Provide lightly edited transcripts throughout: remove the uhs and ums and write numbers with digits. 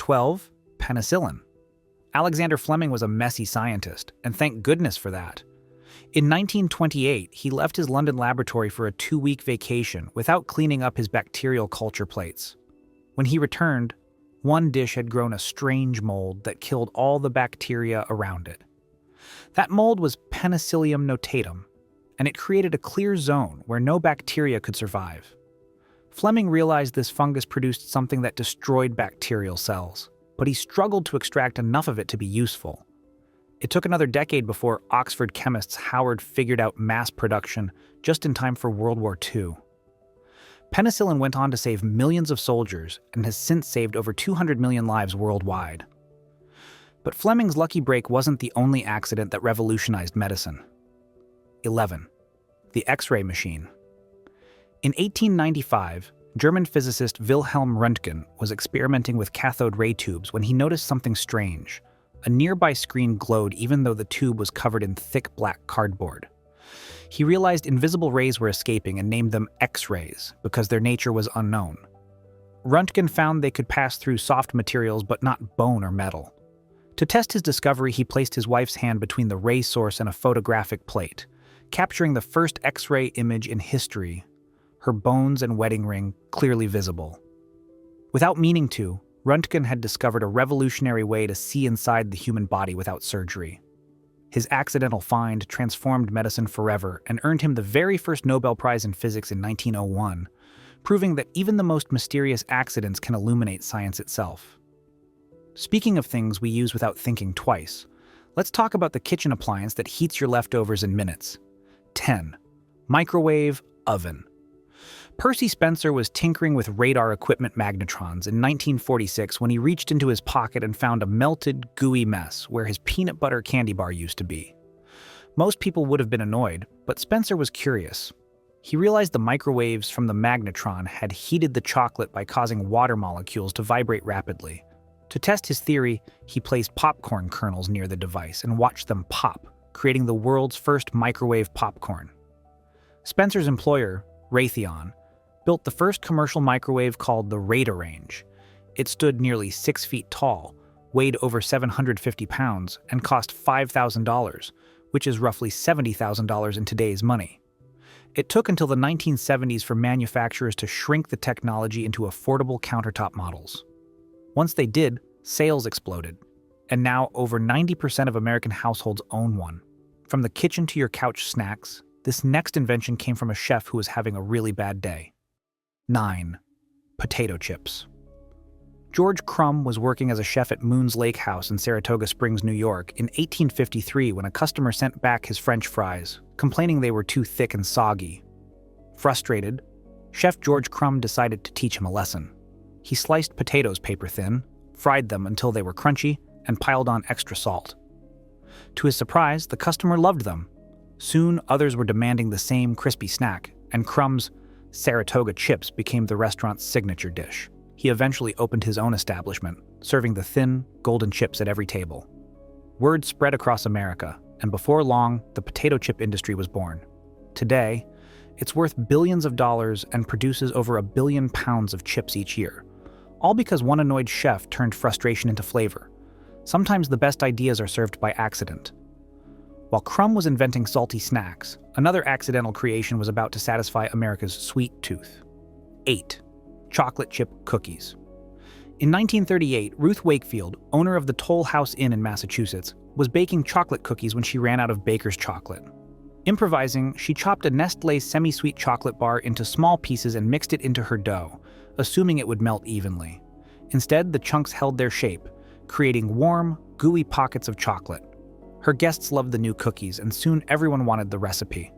12. Penicillin. Alexander Fleming was a messy scientist, and thank goodness for that. In 1928, he left his London laboratory for a 2-week vacation without cleaning up his bacterial culture plates. When he returned, one dish had grown a strange mold that killed all the bacteria around it. That mold was Penicillium notatum, and it created a clear zone where no bacteria could survive. Fleming realized this fungus produced something that destroyed bacterial cells, but he struggled to extract enough of it to be useful. It took another decade before Oxford chemists Howard figured out mass production just in time for World War II. Penicillin went on to save millions of soldiers and has since saved over 200 million lives worldwide. But Fleming's lucky break wasn't the only accident that revolutionized medicine. 11. The X-ray machine. In 1895, German physicist Wilhelm Röntgen was experimenting with cathode ray tubes when he noticed something strange. A nearby screen glowed even though the tube was covered in thick black cardboard. He realized invisible rays were escaping and named them X-rays because their nature was unknown. Röntgen found they could pass through soft materials but not bone or metal. To test his discovery, he placed his wife's hand between the ray source and a photographic plate, capturing the first X-ray image in history, her bones and wedding ring clearly visible. Without meaning to, Röntgen had discovered a revolutionary way to see inside the human body without surgery. His accidental find transformed medicine forever and earned him the very first Nobel Prize in Physics in 1901, proving that even the most mysterious accidents can illuminate science itself. Speaking of things we use without thinking twice, let's talk about the kitchen appliance that heats your leftovers in minutes. 10. Microwave oven. Percy Spencer was tinkering with radar equipment magnetrons in 1946 when he reached into his pocket and found a melted, gooey mess where his peanut butter candy bar used to be. Most people would have been annoyed, but Spencer was curious. He realized the microwaves from the magnetron had heated the chocolate by causing water molecules to vibrate rapidly. To test his theory, he placed popcorn kernels near the device and watched them pop, creating the world's first microwave popcorn. Spencer's employer, Raytheon, built the first commercial microwave called the Radarange. It stood nearly 6 feet tall, weighed over 750 pounds, and cost $5,000, which is roughly $70,000 in today's money. It took until the 1970s for manufacturers to shrink the technology into affordable countertop models. Once they did, sales exploded, and now over 90% of American households own one. From the kitchen to your couch snacks, this next invention came from a chef who was having a really bad day. 9. Potato chips. George Crumb was working as a chef at Moon's Lake House in Saratoga Springs, New York, in 1853 when a customer sent back his French fries, complaining they were too thick and soggy. Frustrated, Chef George Crumb decided to teach him a lesson. He sliced potatoes paper thin, fried them until they were crunchy, and piled on extra salt. To his surprise, the customer loved them. Soon, others were demanding the same crispy snack, and Crumb's Saratoga chips became the restaurant's signature dish. He eventually opened his own establishment, serving the thin, golden chips at every table. Word spread across America, and before long, the potato chip industry was born. Today, it's worth billions of dollars and produces over 1 billion pounds of chips each year, all because one annoyed chef turned frustration into flavor. Sometimes the best ideas are served by accident. While Crumb was inventing salty snacks, another accidental creation was about to satisfy America's sweet tooth. 8. Chocolate chip cookies. In 1938, Ruth Wakefield, owner of the Toll House Inn in Massachusetts, was baking chocolate cookies when she ran out of baker's chocolate. Improvising, she chopped a Nestlé semi-sweet chocolate bar into small pieces and mixed it into her dough, assuming it would melt evenly. Instead, the chunks held their shape, creating warm, gooey pockets of chocolate. Her guests loved the new cookies, and soon everyone wanted the recipe.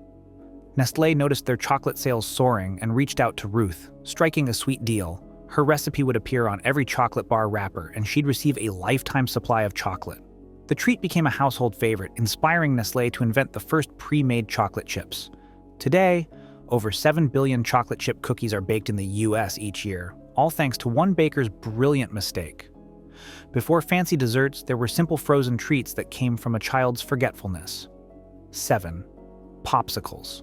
Nestlé noticed their chocolate sales soaring and reached out to Ruth, striking a sweet deal. Her recipe would appear on every chocolate bar wrapper, and she'd receive a lifetime supply of chocolate. The treat became a household favorite, inspiring Nestlé to invent the first pre-made chocolate chips. Today, over 7 billion chocolate chip cookies are baked in the US each year, all thanks to one baker's brilliant mistake. Before fancy desserts, there were simple frozen treats that came from a child's forgetfulness. 7. Popsicles.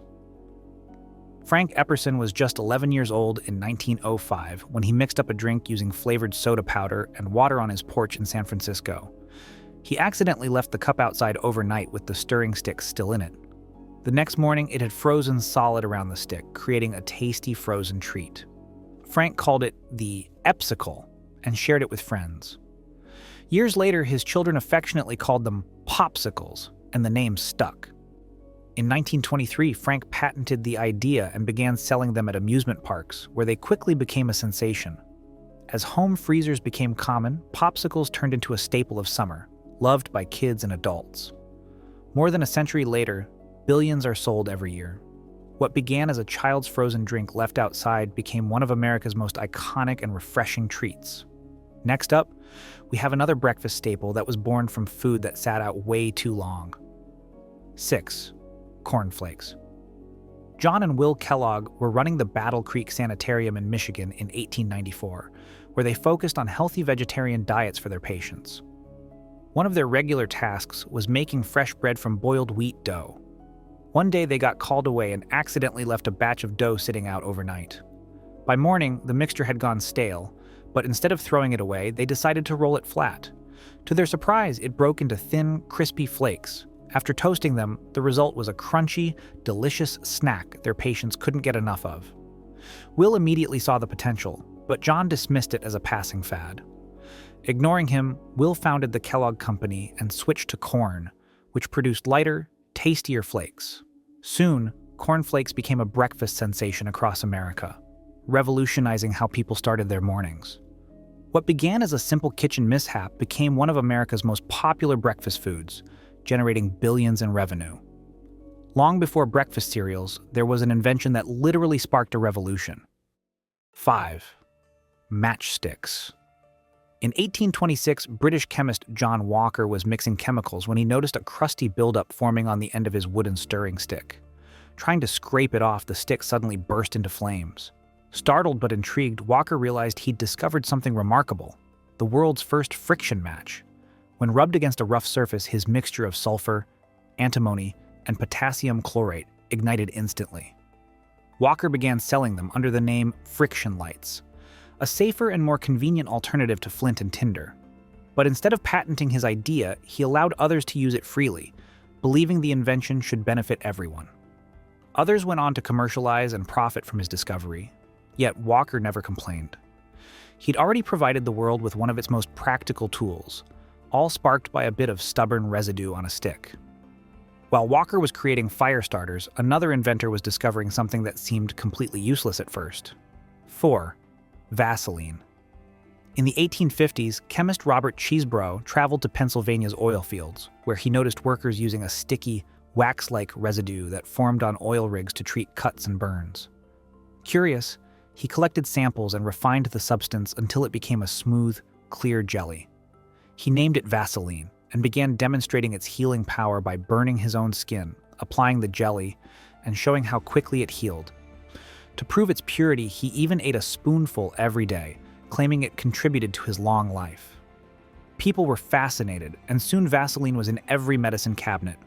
Frank Epperson was just 11 years old in 1905 when he mixed up a drink using flavored soda powder and water on his porch in San Francisco. He accidentally left the cup outside overnight with the stirring stick still in it. The next morning, it had frozen solid around the stick, creating a tasty frozen treat. Frank called it the Epsicle and shared it with friends. Years later, his children affectionately called them Popsicles, and the name stuck. In 1923, Frank patented the idea and began selling them at amusement parks, where they quickly became a sensation. As home freezers became common, popsicles turned into a staple of summer, loved by kids and adults. More than a century later, billions are sold every year. What began as a child's frozen drink left outside became one of America's most iconic and refreshing treats. Next up, we have another breakfast staple that was born from food that sat out way too long. 6. Cornflakes. John and Will Kellogg were running the Battle Creek Sanitarium in Michigan in 1894, where they focused on healthy vegetarian diets for their patients. One of their regular tasks was making fresh bread from boiled wheat dough. One day they got called away and accidentally left a batch of dough sitting out overnight. By morning, the mixture had gone stale, but instead of throwing it away, they decided to roll it flat. To their surprise, it broke into thin, crispy flakes. After toasting them, the result was a crunchy, delicious snack their patients couldn't get enough of. Will immediately saw the potential, but John dismissed it as a passing fad. Ignoring him, Will founded the Kellogg Company and switched to corn, which produced lighter, tastier flakes. Soon, cornflakes became a breakfast sensation across America, revolutionizing how people started their mornings. What began as a simple kitchen mishap became one of America's most popular breakfast foods, generating billions in revenue. Long before breakfast cereals, there was an invention that literally sparked a revolution. 5. Matchsticks. In 1826, British chemist John Walker was mixing chemicals when he noticed a crusty buildup forming on the end of his wooden stirring stick. Trying to scrape it off, the stick suddenly burst into flames. Startled but intrigued, Walker realized he'd discovered something remarkable: the world's first friction match. When rubbed against a rough surface, his mixture of sulfur, antimony, and potassium chlorate ignited instantly. Walker began selling them under the name friction lights, a safer and more convenient alternative to flint and tinder. But instead of patenting his idea, he allowed others to use it freely, believing the invention should benefit everyone. Others went on to commercialize and profit from his discovery, yet Walker never complained. He'd already provided the world with one of its most practical tools, all sparked by a bit of stubborn residue on a stick. While Walker was creating fire starters, another inventor was discovering something that seemed completely useless at first. 4. Vaseline. In the 1850s, chemist Robert Cheeseborough traveled to Pennsylvania's oil fields, where he noticed workers using a sticky, wax-like residue that formed on oil rigs to treat cuts and burns. Curious, he collected samples and refined the substance until it became a smooth, clear jelly. He named it Vaseline and began demonstrating its healing power by burning his own skin, applying the jelly, and showing how quickly it healed. To prove its purity, he even ate a spoonful every day, claiming it contributed to his long life. People were fascinated, and soon Vaseline was in every medicine cabinet.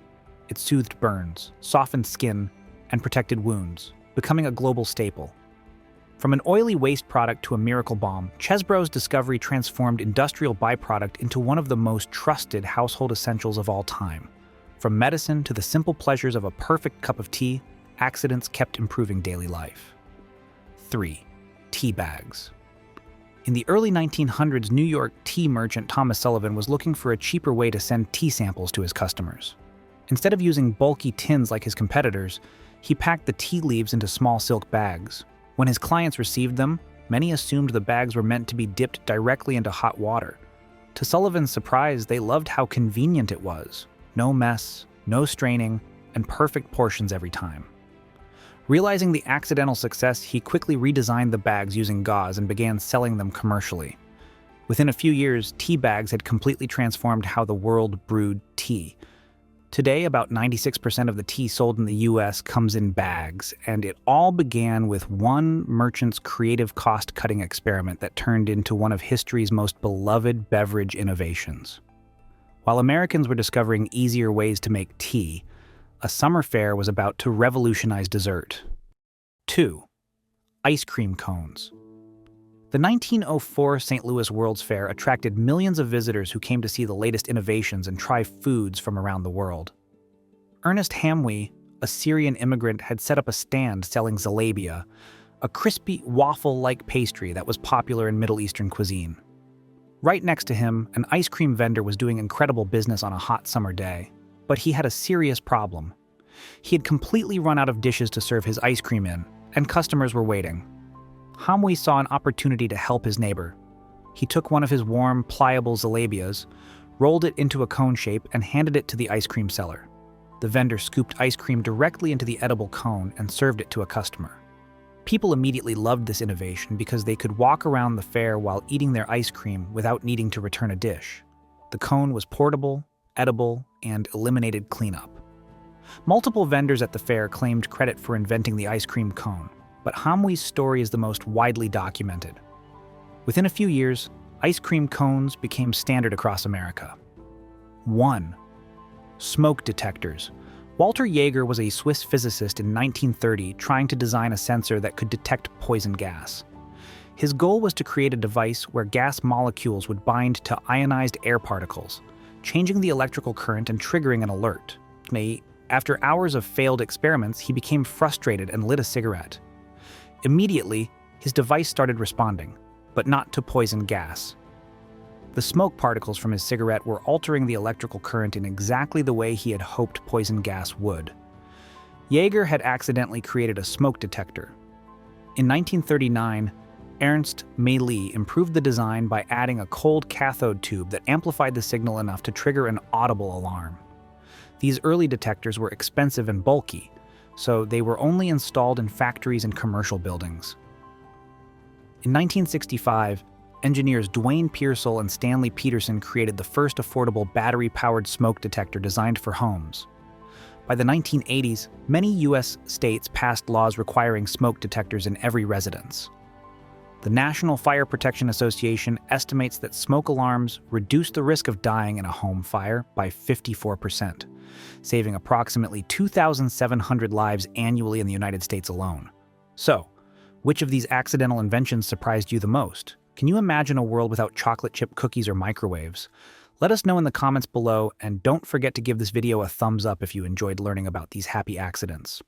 It soothed burns, softened skin, and protected wounds, becoming a global staple. From an oily waste product to a miracle balm, Cheeseborough's discovery transformed industrial byproduct into one of the most trusted household essentials of all time. From medicine to the simple pleasures of a perfect cup of tea, accidents kept improving daily life. 3. Tea bags. In the early 1900s, New York tea merchant Thomas Sullivan was looking for a cheaper way to send tea samples to his customers. Instead of using bulky tins like his competitors, he packed the tea leaves into small silk bags. When his clients received them, many assumed the bags were meant to be dipped directly into hot water. To Sullivan's surprise, they loved how convenient it was. No mess, no straining, and perfect portions every time. Realizing the accidental success, he quickly redesigned the bags using gauze and began selling them commercially. Within a few years, tea bags had completely transformed how the world brewed tea. Today, about 96% of the tea sold in the US comes in bags, and it all began with one merchant's creative cost-cutting experiment that turned into one of history's most beloved beverage innovations. While Americans were discovering easier ways to make tea, a summer fair was about to revolutionize dessert. 2. Ice cream cones. The 1904 St. Louis World's Fair attracted millions of visitors who came to see the latest innovations and try foods from around the world. Ernest Hamwi, a Syrian immigrant, had set up a stand selling zalabia, a crispy, waffle-like pastry that was popular in Middle Eastern cuisine. Right next to him, an ice cream vendor was doing incredible business on a hot summer day, but he had a serious problem. He had completely run out of dishes to serve his ice cream in, and customers were waiting. Hamwi saw an opportunity to help his neighbor. He took one of his warm, pliable zalabias, rolled it into a cone shape, and handed it to the ice cream seller. The vendor scooped ice cream directly into the edible cone and served it to a customer. People immediately loved this innovation because they could walk around the fair while eating their ice cream without needing to return a dish. The cone was portable, edible, and eliminated cleanup. Multiple vendors at the fair claimed credit for inventing the ice cream cone, but Hamwi's story is the most widely documented. Within a few years, ice cream cones became standard across America. 1. Smoke detectors. Walter Jaeger was a Swiss physicist in 1930 trying to design a sensor that could detect poison gas. His goal was to create a device where gas molecules would bind to ionized air particles, changing the electrical current and triggering an alert. After hours of failed experiments, he became frustrated and lit a cigarette. Immediately, his device started responding, but not to poison gas. The smoke particles from his cigarette were altering the electrical current in exactly the way he had hoped poison gas would. Jaeger had accidentally created a smoke detector. In 1939, Ernst Maylie improved the design by adding a cold cathode tube that amplified the signal enough to trigger an audible alarm. These early detectors were expensive and bulky, so they were only installed in factories and commercial buildings. In 1965, engineers Dwayne Pearsall and Stanley Peterson created the first affordable battery-powered smoke detector designed for homes. By the 1980s, many U.S. states passed laws requiring smoke detectors in every residence. The National Fire Protection Association estimates that smoke alarms reduce the risk of dying in a home fire by 54%, saving approximately 2,700 lives annually in the United States alone. So, which of these accidental inventions surprised you the most? Can you imagine a world without chocolate chip cookies or microwaves? Let us know in the comments below, and don't forget to give this video a thumbs up if you enjoyed learning about these happy accidents.